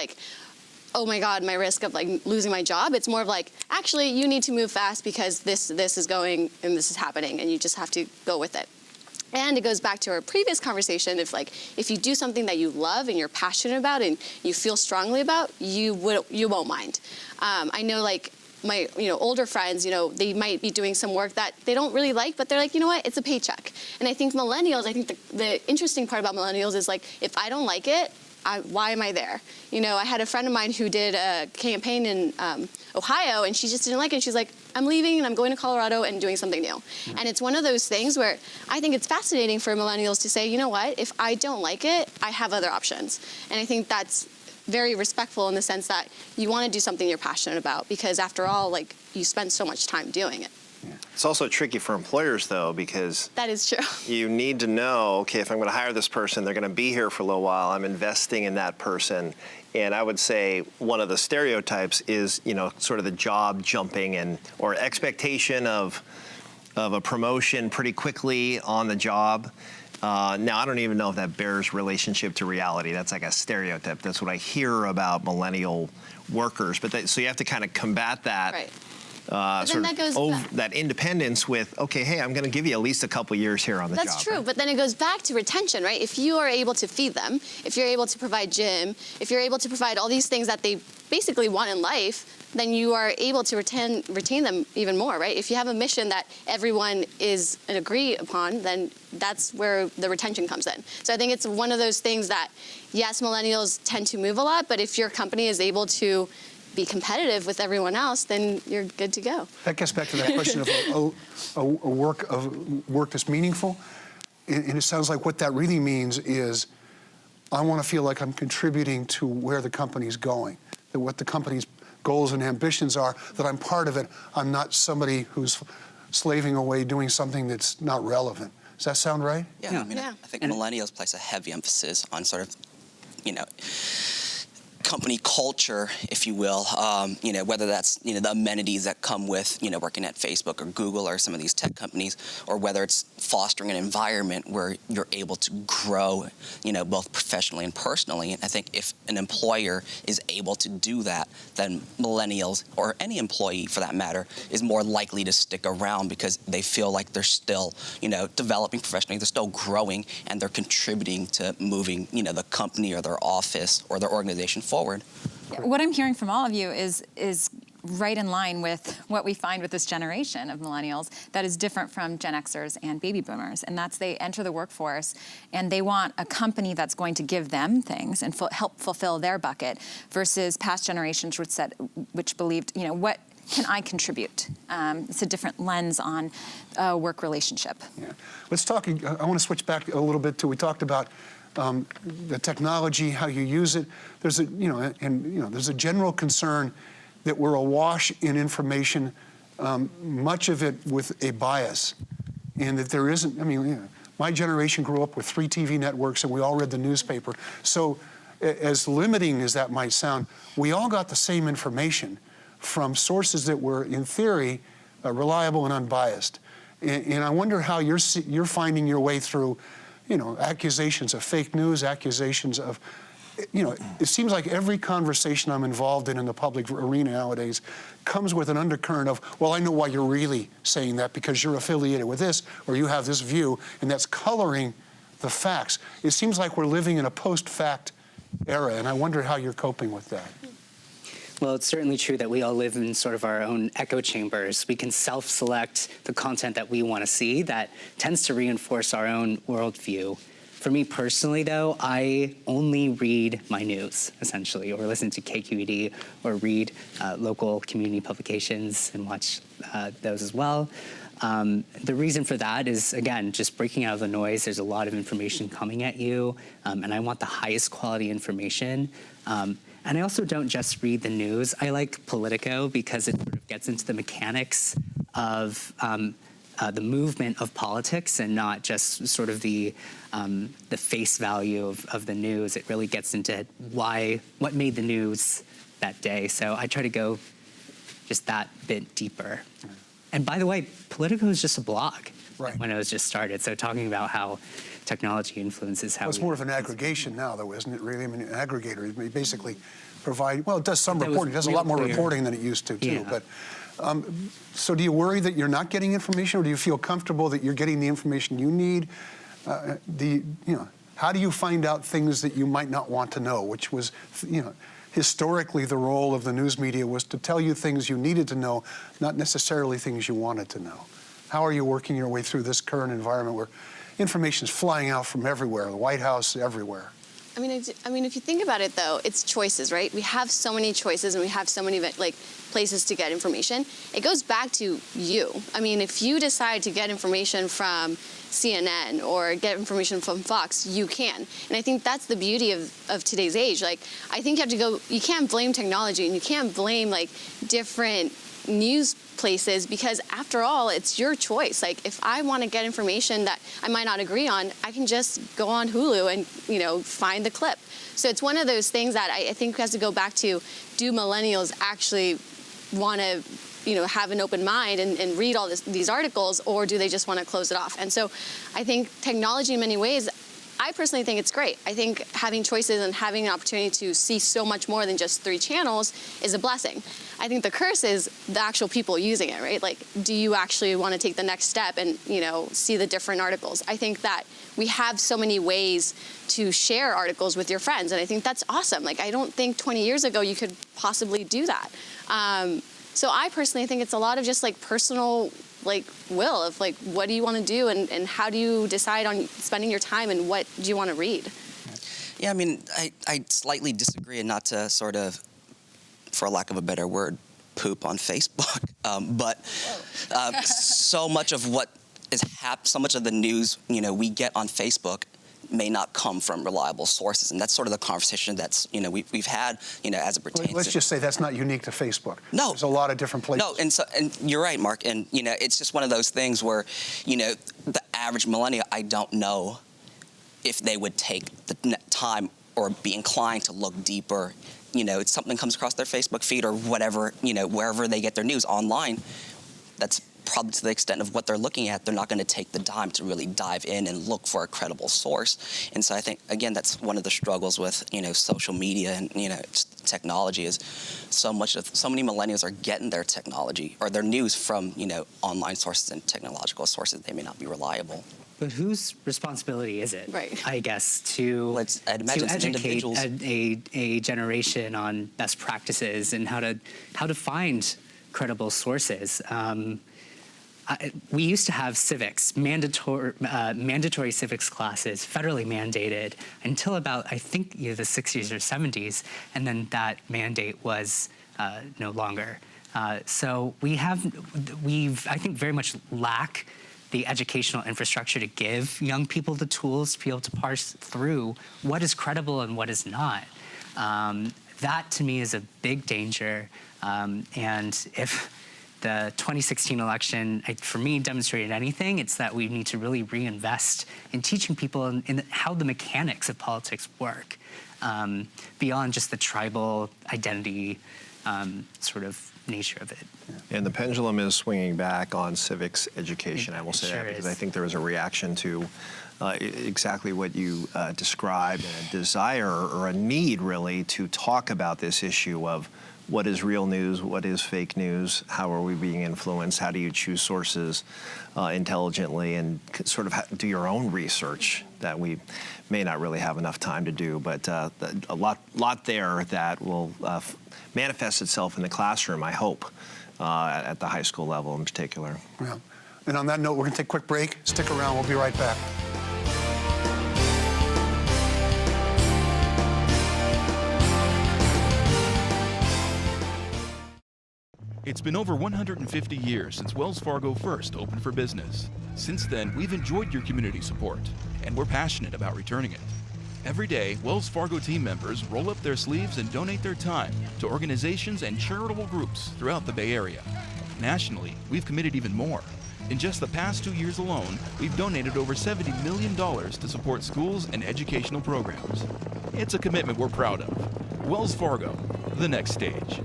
S5: oh my God, my risk of losing my job. It's more of actually, you need to move fast because this is going and this is happening, and you just have to go with it. And it goes back to our previous conversation. If you do something that you love and you're passionate about and you feel strongly about, you won't mind. I know my older friends, they might be doing some work that they don't really like, but they're you know what, it's a paycheck. And I think millennials, the interesting part about millennials is if I don't like it, why am I there? I had a friend of mine who did a campaign in Ohio, and she just didn't like it. She's I'm leaving and I'm going to Colorado and doing something new. Mm-hmm. And it's one of those things where I think it's fascinating for millennials to say, you know what, if I don't like it, I have other options. And I think that's very respectful in the sense that you want to do something you're passionate about, because after all, you spend so much time doing it.
S2: Yeah. It's also tricky for employers, though, because
S5: that is true.
S2: You need to know, okay, if I'm going to hire this person, they're going to be here for a little while. I'm investing in that person. And I would say one of the stereotypes is, sort of the job jumping or expectation of a promotion pretty quickly on the job. Now, I don't even know if that bears relationship to reality. That's like a stereotype. That's what I hear about millennial workers. But so you have to kind of combat that.
S5: Right.
S2: Sort
S5: that goes
S2: of
S5: back.
S2: that independence with, okay, hey, I'm going to give you at least a couple years here on the job.
S5: That's true,
S2: right?
S5: but then it goes back to retention, right? If you are able to feed them, if you're able to provide gym, if you're able to provide all these things that they basically want in life, then you are able to retain them even more, right? If you have a mission that everyone is agree upon, then that's where the retention comes in. So I think it's one of those things that, yes, millennials tend to move a lot, but if your company is able to be competitive with everyone else, then you're good to go.
S3: That gets back to that question of a work that's meaningful. And it sounds like what that really means is I want to feel like I'm contributing to where the company's going, that what the company's goals and ambitions are, that I'm part of it. I'm not somebody who's slaving away doing something that's not relevant. Does that sound right?
S6: Yeah, I think millennials place a heavy emphasis on sort of, company culture, if you will, whether that's, the amenities that come with, working at Facebook or Google or some of these tech companies, or whether it's fostering an environment where you're able to grow, both professionally and personally. And I think if an employer is able to do that, then millennials, or any employee for that matter, is more likely to stick around because they feel like they're still, developing professionally, they're still growing, and they're contributing to moving, the company or their office or their organization forward.
S7: What I'm hearing from all of you is right in line with what we find with this generation of millennials that is different from Gen Xers and baby boomers, and that's they enter the workforce and they want a company that's going to give them things and help fulfill their bucket, versus past generations which believed, what can I contribute? It's a different lens on a work relationship.
S3: Yeah. Let's talk, I want to switch back a little bit to, we talked about the technology, how you use it. There's there's a general concern that we're awash in information, much of it with a bias, and that there isn't. My generation grew up with 3 TV networks, and we all read the newspaper. So, as limiting as that might sound, we all got the same information from sources that were, in theory, reliable and unbiased. And I wonder how you're finding your way through. Accusations of fake news, accusations of, it seems like every conversation I'm involved in the public arena nowadays comes with an undercurrent of, well, I know why you're really saying that because you're affiliated with this or you have this view, and that's coloring the facts. It seems like we're living in a post-fact era, and I wonder how you're coping with that.
S4: Well, it's certainly true that we all live in sort of our own echo chambers. We can self-select the content that we want to see that tends to reinforce our own worldview. For me personally, though, I only read my news, essentially, or listen to KQED, or read local community publications and watch those as well. The reason for that is, again, just breaking out of the noise. There's a lot of information coming at you, and I want the highest quality information. And I also don't just read the news. I like Politico because it sort of gets into the mechanics of the movement of politics and not just sort of the face value of the news. It really gets into what made the news that day. So I try to go just that bit deeper. And by the way, Politico is just a blog when it was just started. So talking about how technology influences how
S3: it's more of an aggregation now, though, isn't it, really? An aggregator. It basically provide, it does some reporting. It does a lot more reporting than it used to, too.
S4: Yeah.
S3: But so do you worry that you're not getting information, or do you feel comfortable that you're getting the information you need? How do you find out things that you might not want to know, which was, historically the role of the news media was to tell you things you needed to know, not necessarily things you wanted to know. How are you working your way through this current environment where information is flying out from everywhere, the White House, everywhere?
S5: I mean, if you think about it, though, it's choices, right? We have so many choices, and we have so many places to get information. It goes back to you. I mean, if you decide to get information from CNN or get information from Fox, you can. And I think that's the beauty of today's age. I think you can't blame technology, and you can't blame different news places, because after all, it's your choice. If I want to get information that I might not agree on, I can just go on Hulu and find the clip. So it's one of those things that I think has to go back to, do millennials actually want to have an open mind and read all these articles, or do they just want to close it off? And so I think technology in many ways, I personally think it's great. I think having choices and having an opportunity to see so much more than just 3 channels is a blessing. I think the curse is the actual people using it, right? Like, do you actually want to take the next step and, see the different articles? I think that we have so many ways to share articles with your friends, and I think that's awesome. Like, I don't think 20 years ago you could possibly do that. So I personally think it's a lot of just like personal will of what do you want to do, and how do you decide on spending your time, and what do you want to read?
S6: Yeah, I mean, I slightly disagree, and not to sort of, for lack of a better word, poop on Facebook. But so much of what is so much of the news, we get on Facebook may not come from reliable sources, and that's sort of the conversation that's we've had as it pertains.
S3: Let's just say that's not unique to Facebook.
S6: No,
S3: there's a lot of different places.
S6: No, and you're right, Mark. And it's just one of those things where the average millennial, I don't know if they would take the time or be inclined to look deeper. It's something comes across their Facebook feed or whatever, wherever they get their news online. That's probably to the extent of what they're looking at. They're not going to take the time to really dive in and look for a credible source. And so I think, again, that's one of the struggles with, social media and, technology is so many millennials are getting their technology or their news from, online sources and technological sources. They may not be reliable.
S4: But whose responsibility is it,
S5: right,
S4: I guess, to educate a generation on best practices and how to find credible sources? We used to have civics, mandatory civics classes, federally mandated, until about, I think, the 60s or 70s, and then that mandate was no longer. So we've, I think, very much lack the educational infrastructure to give young people the tools to be able to parse through what is credible and what is not. That, to me, is a big danger. And if the 2016 election, for me, demonstrated anything, it's that we need to really reinvest in teaching people in how the mechanics of politics work, beyond just the tribal identity sort of nature of it.
S2: And the pendulum is swinging back on civics education. I will say that because I think there was a reaction to exactly what you described, and a desire or a need, really, to talk about this issue of what is real news, what is fake news, how are we being influenced, how do you choose sources intelligently, and sort of do your own research that we may not really have enough time to do, but a lot there that will manifest itself in the classroom, I hope, at the high school level in particular.
S3: Yeah. And on that note, we're going to take a quick break. Stick around. We'll be right back.
S8: It's been over 150 years since Wells Fargo first opened for business. Since then, we've enjoyed your community support, and we're passionate about returning it. Every day, Wells Fargo team members roll up their sleeves and donate their time to organizations and charitable groups throughout the Bay Area. Nationally, we've committed even more. In just the past 2 years alone, we've donated over $70 million to support schools and educational programs. It's a commitment we're proud of. Wells Fargo, the next stage.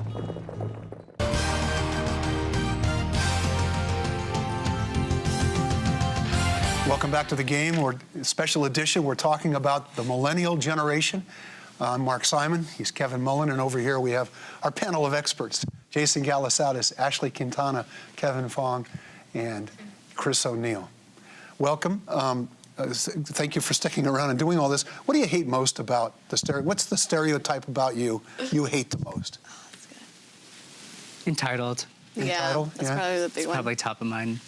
S3: Welcome back to the game. We're special edition. We're talking about the millennial generation. I'm Mark Simon. He's Kevin Mullen. And over here we have our panel of experts, Jason Galisatis, Ashley Quintana, Kevin Fong, and Chris O'Neill. Welcome. Thank you for sticking around and doing all this. What do you hate most about what's the stereotype about you hate the most?
S5: Oh, that's good.
S4: Entitled.
S3: Entitled?
S5: That's probably the big one.
S4: Probably top of mind.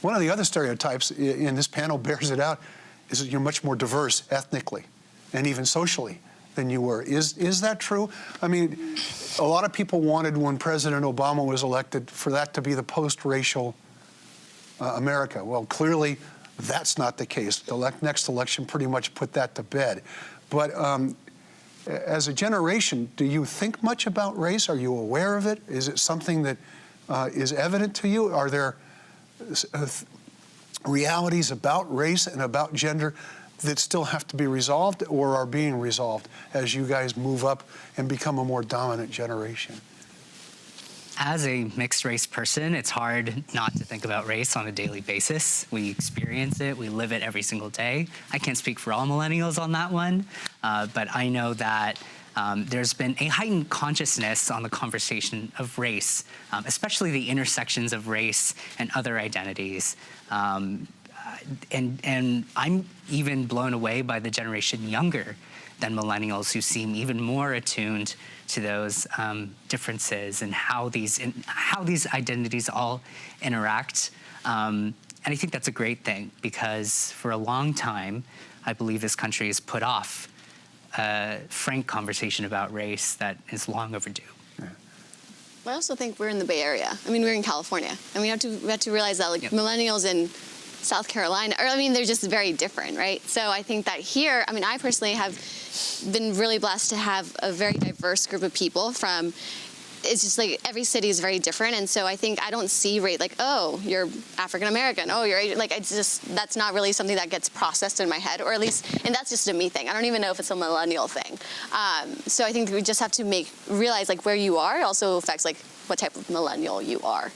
S3: One of the other stereotypes in this panel bears it out is that you're much more diverse ethnically and even socially than you were. Is that true? I mean, a lot of people wanted, when President Obama was elected, for that to be the post-racial America. Well, clearly that's not the case. The next election pretty much put that to bed. But as a generation, do you think much about race? Are you aware of it? Is it something that is evident to you? Are there realities about race and about gender that still have to be resolved or are being resolved as you guys move up and become a more dominant generation?
S4: As a mixed race person, it's hard not to think about race on a daily basis. We experience it, we live it every single day. I can't speak for all millennials on that one, but I know that there's been a heightened consciousness on the conversation of race, especially the intersections of race and other identities. And I'm even blown away by the generation younger than millennials who seem even more attuned to those differences and how these identities all interact. And I think that's a great thing, because for a long time, I believe this country has put off a frank conversation about race that is long overdue.
S5: I also think we're in the Bay Area. I mean, we're in California, and we have to realize that, like, millennials in South Carolina, or I mean, they're just very different, right? So I think that here, I mean, I personally have been really blessed to have a very diverse group of people from. It's just like every city is very different, and so I think I don't see rate like, oh, you're African American, oh, you're Asian. Like, it's just, that's not really something that gets processed in my head, or at least, and that's just a me thing. I don't even know if it's a millennial thing. So I think we just have to realize like where you are also affects like what type of millennial you are.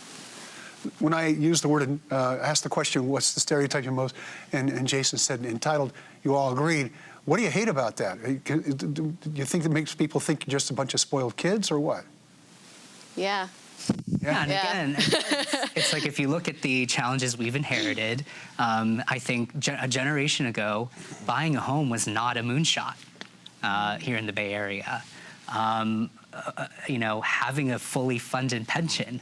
S3: When I used the word, asked the question, what's the stereotype you most, and Jason said entitled, you all agreed. What do you hate about that? Do you think it makes people think you're just a bunch of spoiled kids, or what?
S5: Yeah.
S4: Yeah, and again, it's like if you look at the challenges we've inherited, I think a generation ago, buying a home was not a moonshot here in the Bay Area. You know, having a fully funded pension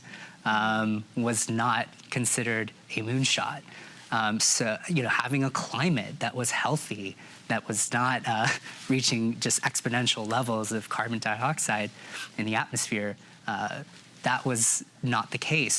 S4: was not considered a moonshot. So, you know, having a climate that was healthy, that was not reaching just exponential levels of carbon dioxide in the atmosphere, that was not the case.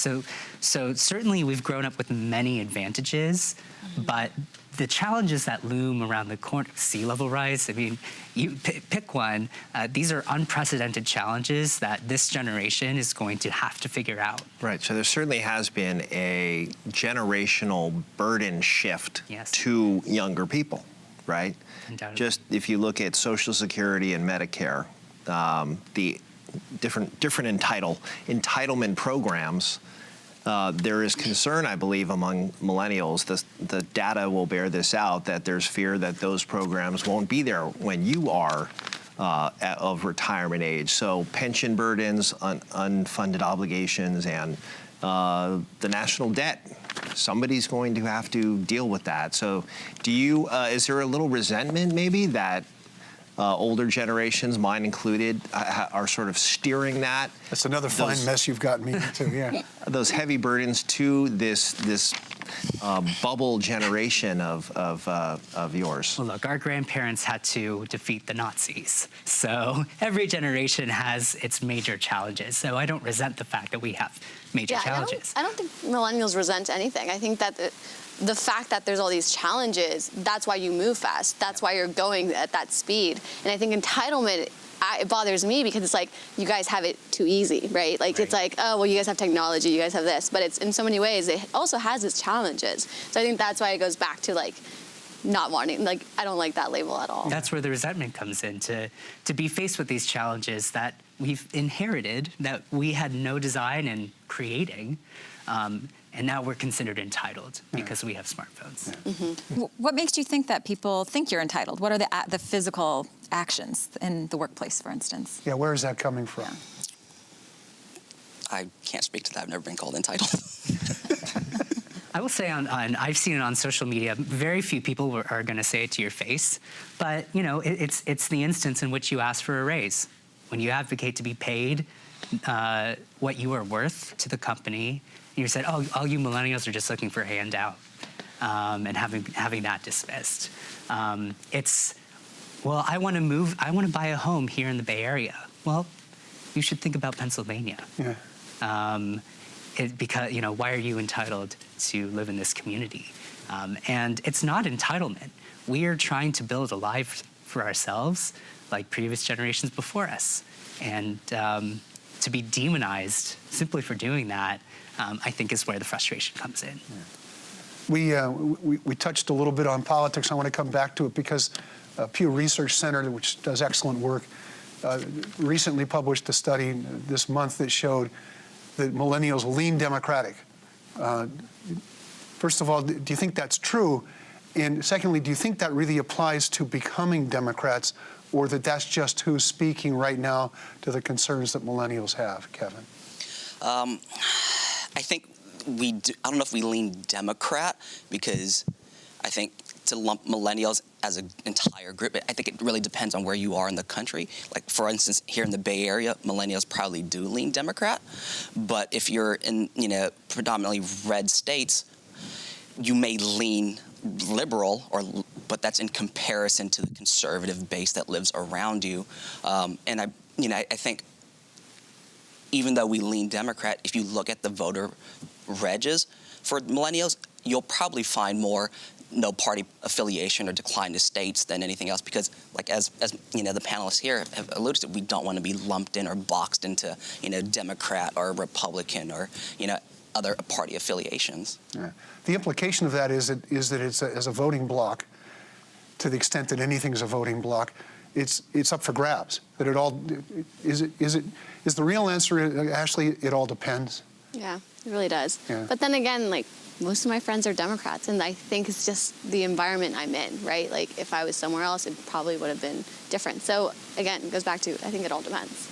S4: So certainly we've grown up with many advantages, but the challenges that loom around the corner, sea level rise, I mean, you pick one, these are unprecedented challenges that this generation is going to have to figure out.
S2: Right, so there certainly has been a generational burden shift to younger people, right?
S4: Undoubtedly.
S2: Just if you look at Social Security and Medicare, the different entitlement programs, there is concern, I believe, among millennials. The data will bear this out, that there's fear that those programs won't be there when you are of retirement age. So pension burdens, unfunded obligations, and the national debt. Somebody's going to have to deal with that. So do you, is there a little resentment maybe that older generations, mine included, are sort of steering that?
S3: That's another fine mess you've gotten me into, yeah.
S2: Those heavy burdens to this bubble generation of yours.
S4: Well, look, our grandparents had to defeat the Nazis. So every generation has its major challenges. So I don't resent the fact that we have major challenges.
S5: I don't think millennials resent anything. I think that the fact that there's all these challenges, that's why you move fast. That's why you're going at that speed. And I think entitlement, it bothers me because it's like, you guys have it too easy, right? Like, it's like, oh, well, you guys have technology, you guys have this. But it's in so many ways, it also has its challenges. So I think that's why it goes back to like, not wanting, like, I don't like that label at all.
S4: That's where the resentment comes in, to be faced with these challenges that we've inherited, that we had no design in creating. And now we're considered entitled because we have smartphones.
S7: Mm-hmm. What makes you think that people think you're entitled? What are the physical actions in the workplace, for instance?
S3: Yeah, where is that coming from?
S7: Yeah.
S6: I can't speak to that. I've never been called entitled.
S4: I will say I've seen it on social media. Very few people are going to say it to your face, but you know, it's the instance in which you ask for a raise. When you advocate to be paid what you are worth to the company, you said, oh, all you millennials are just looking for a handout, and having that dismissed. It's, well, I want to move, I want to buy a home here in the Bay Area. Well, you should think about Pennsylvania.
S3: Yeah.
S4: Because, you know, why are you entitled to live in this community? And it's not entitlement. We are trying to build a life for ourselves like previous generations before us. And to be demonized simply for doing that, I think is where the frustration comes in.
S3: Yeah. We touched a little bit on politics. I want to come back to it because Pew Research Center, which does excellent work, recently published a study this month that showed that millennials lean Democratic. First of all, do you think that's true? And secondly, do you think that really applies to becoming Democrats, or that that's just who's speaking right now to the concerns that millennials have, Kevin?
S6: I think we do. I don't know if we lean Democrat, because I think to lump millennials as an entire group, I think it really depends on where you are in the country. Like, for instance, here in the Bay Area, millennials probably do lean Democrat. But if you're in, predominantly red states, you may lean liberal, but that's in comparison to the conservative base that lives around you. And I think even though we lean Democrat, if you look at the voter regs for millennials, you'll probably find more no party affiliation or decline to states than anything else, because, like, as the panelists here have alluded to, we don't want to be lumped in or boxed into Democrat or Republican or other party affiliations. Yeah.
S3: The implication of that is that it's as a voting bloc, to the extent that anything is a voting bloc, it's up for grabs. That it all is the real answer, Ashley? It all depends.
S5: Yeah, it really does.
S3: Yeah.
S5: But then again, like, most of my friends are Democrats, and I think it's just the environment I'm in, right? Like, if I was somewhere else, it probably would have been different. So again, it goes back to, I think it all depends.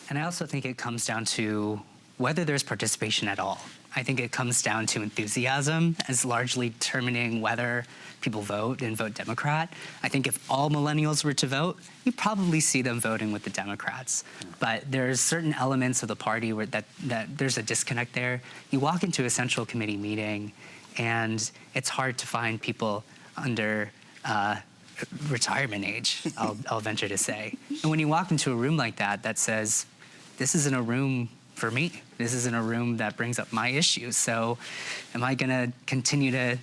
S4: And I also think it comes down to whether there's participation at all. I think it comes down to enthusiasm as largely determining whether people vote and vote Democrat. I think if all millennials were to vote, you probably see them voting with the Democrats. But there's certain elements of the party where that there's a disconnect there. You walk into a central committee meeting, and it's hard to find people under retirement age, I'll venture to say. And when you walk into a room like that, that says, this isn't a room for me. This isn't a room that brings up my issues. So am I going to continue to,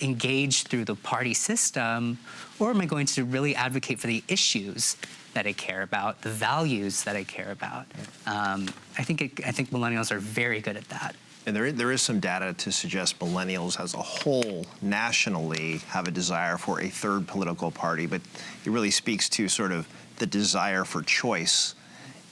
S4: engage through the party system, or am I going to really advocate for the issues that I care about, the values that I care about? I think millennials are very good at that.
S2: And there is some data to suggest millennials as a whole nationally have a desire for a third political party, but it really speaks to sort of the desire for choice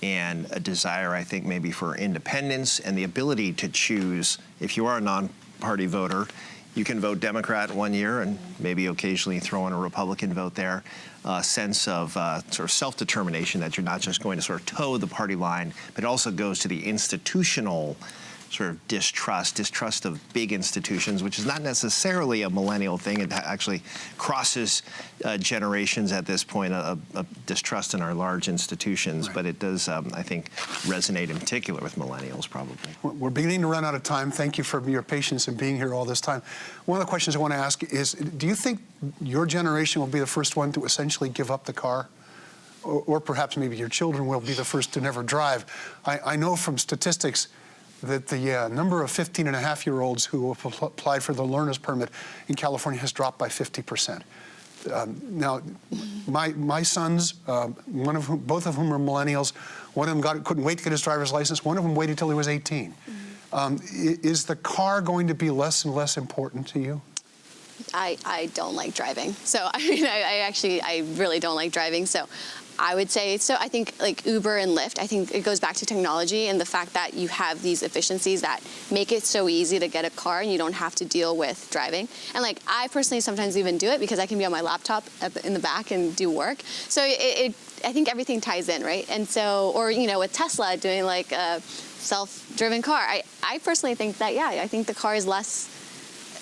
S2: and a desire, I think, maybe for independence and the ability to choose. If you are a non-party voter, you can vote Democrat 1 year and maybe occasionally throw in a Republican vote there. A sense of sort of self-determination that you're not just going to sort of toe the party line, but it also goes to the institutional sort of distrust of big institutions, which is not necessarily a millennial thing. It actually crosses generations at this point, a distrust in our large institutions. Right. But it does, I think, resonate in particular with millennials, probably.
S3: We're beginning to run out of time. Thank you for your patience in being here all this time. One of the questions I want to ask is, do you think your generation will be the first one to essentially give up the car? Or perhaps maybe your children will be the first to never drive. I know from statistics that the number of 15-and-a-half-year-olds who have applied for the learner's permit in California has dropped by 50%. Now, my sons, both of whom are millennials, one of them couldn't wait to get his driver's license. One of them waited till he was 18. Is the car going to be less and less important to you?
S5: I don't like driving. So, I mean, I really don't like driving. So I would say, I think like Uber and Lyft, I think it goes back to technology and the fact that you have these efficiencies that make it so easy to get a car and you don't have to deal with driving. And like, I personally sometimes even do it because I can be on my laptop in the back and do work. So I think everything ties in, right? And so, or, with Tesla doing like a self-driven car, I personally think that, I think the car is less.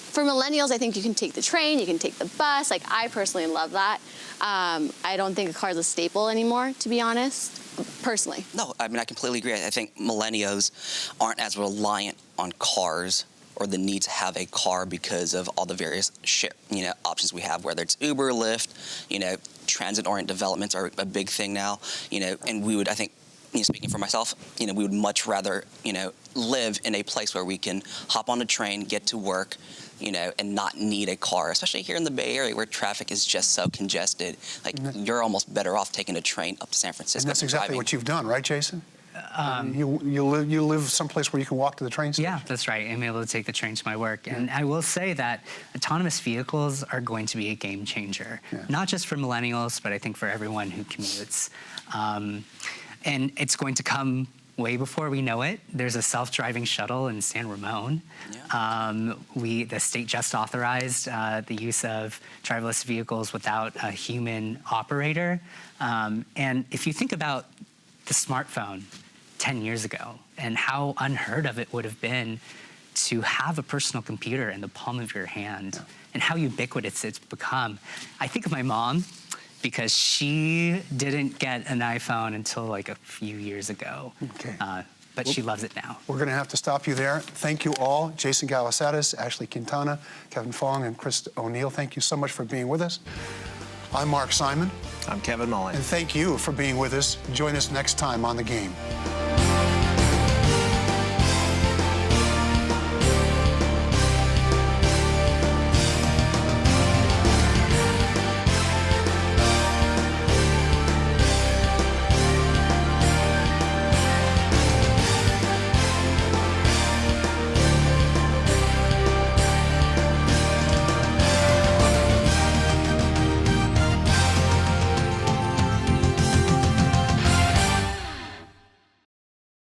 S5: For millennials, I think you can take the train, you can take the bus. Like, I personally love that. I don't think a car is a staple anymore, to be honest, personally.
S6: No, I mean, I completely agree. I think millennials aren't as reliant on cars or the need to have a car because of all the various options we have, whether it's Uber, Lyft, transit-oriented developments are a big thing now, and we would, I think, speaking for myself, we would much rather, live in a place where we can hop on a train, get to work, and not need a car, especially here in the Bay Area where traffic is just so congested. Like, you're almost better off taking a train up to San Francisco.
S3: And that's exactly what you've done, right, Jason? You live someplace where you can walk to the train station.
S4: Yeah, that's right. I'm able to take the train to my work. And I will say that autonomous vehicles are going to be a game changer, not just for millennials, but I think for everyone who commutes. And it's going to come way before we know it. There's a self-driving shuttle in San Ramon.
S6: Yeah.
S4: The state just authorized the use of driverless vehicles without a human operator. And if you think about the smartphone 10 years ago and how unheard of it would have been to have a personal computer in the palm of your hand and how ubiquitous it's become. I think of my mom because she didn't get an iPhone until like a few years ago.
S3: Okay.
S4: But she loves it now.
S3: We're going to have to stop you there. Thank you all. Jason Galasatis, Ashley Quintana, Kevin Fong, and Chris O'Neill. Thank you so much for being with us. I'm Mark Simon.
S2: I'm Kevin Mullen.
S3: And thank you for being with us. Join us next time on The Game.